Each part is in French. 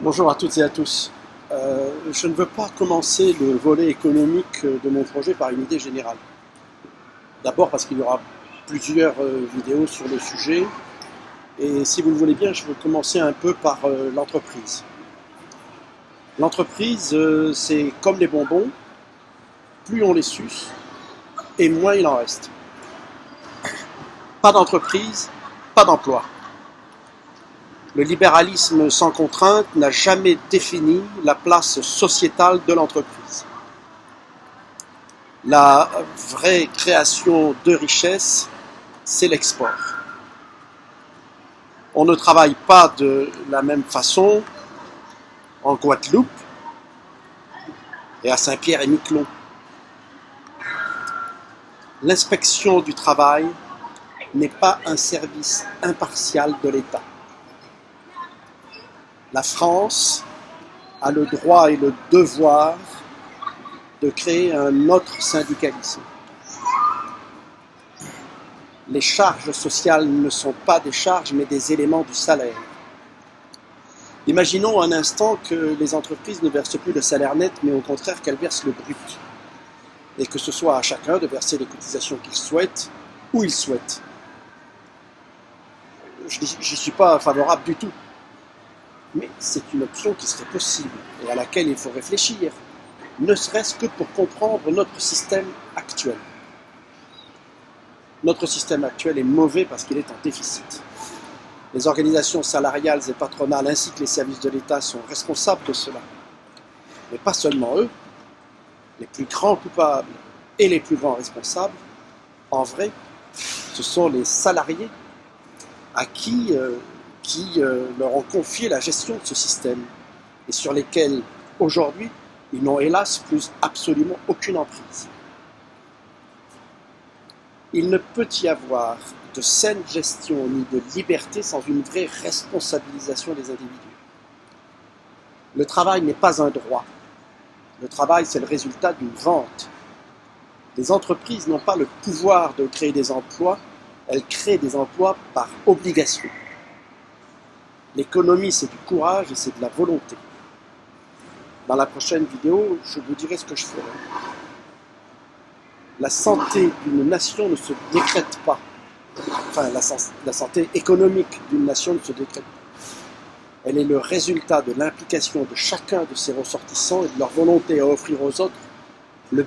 Bonjour à toutes et à tous. Je ne veux pas commencer le volet économique de mon projet par une idée générale. D'abord parce qu'il y aura plusieurs vidéos sur le sujet. Et si vous le voulez bien, je veux commencer un peu par l'entreprise. L'entreprise, c'est comme les bonbons. Plus on les suce, et moins il en reste. Pas d'entreprise, pas d'emploi. Le libéralisme sans contrainte n'a jamais défini la place sociétale de l'entreprise. La vraie création de richesse, c'est l'export. On ne travaille pas de la même façon en Guadeloupe et à Saint-Pierre-et-Miquelon. L'inspection du travail n'est pas un service impartial de l'État. La France a le droit et le devoir de créer un autre syndicalisme. Les charges sociales ne sont pas des charges, mais des éléments du salaire. Imaginons un instant que les entreprises ne versent plus le salaire net, mais au contraire qu'elles versent le brut. Et que ce soit à chacun de verser les cotisations qu'il souhaite, où il souhaite. Je n'y suis pas favorable du tout. Mais c'est une option qui serait possible et à laquelle il faut réfléchir, ne serait-ce que pour comprendre notre système actuel. Notre système actuel est mauvais parce qu'il est en déficit. Les organisations salariales et patronales ainsi que les services de l'État sont responsables de cela. Mais pas seulement eux, les plus grands coupables et les plus grands responsables, en vrai, ce sont les salariés à qui leur ont confié la gestion de ce système et sur lesquels, aujourd'hui, ils n'ont hélas plus absolument aucune emprise. Il ne peut y avoir de saine gestion ni de liberté sans une vraie responsabilisation des individus. Le travail n'est pas un droit. Le travail, c'est le résultat d'une vente. Les entreprises n'ont pas le pouvoir de créer des emplois, elles créent des emplois par obligation. L'économie, c'est du courage et c'est de la volonté. Dans la prochaine vidéo, je vous dirai ce que je ferai. La santé d'une nation ne se décrète pas. Enfin, la santé économique d'une nation ne se décrète pas. Elle est le résultat de l'implication de chacun de ses ressortissants et de leur volonté à offrir aux autres le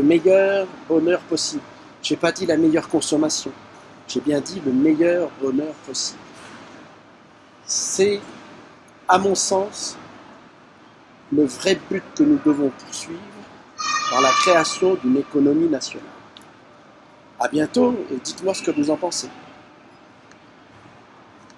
meilleur bonheur possible. Je n'ai pas dit la meilleure consommation, j'ai bien dit le meilleur bonheur possible. C'est, à mon sens, le vrai but que nous devons poursuivre dans la création d'une économie nationale. À bientôt et dites-moi ce que vous en pensez.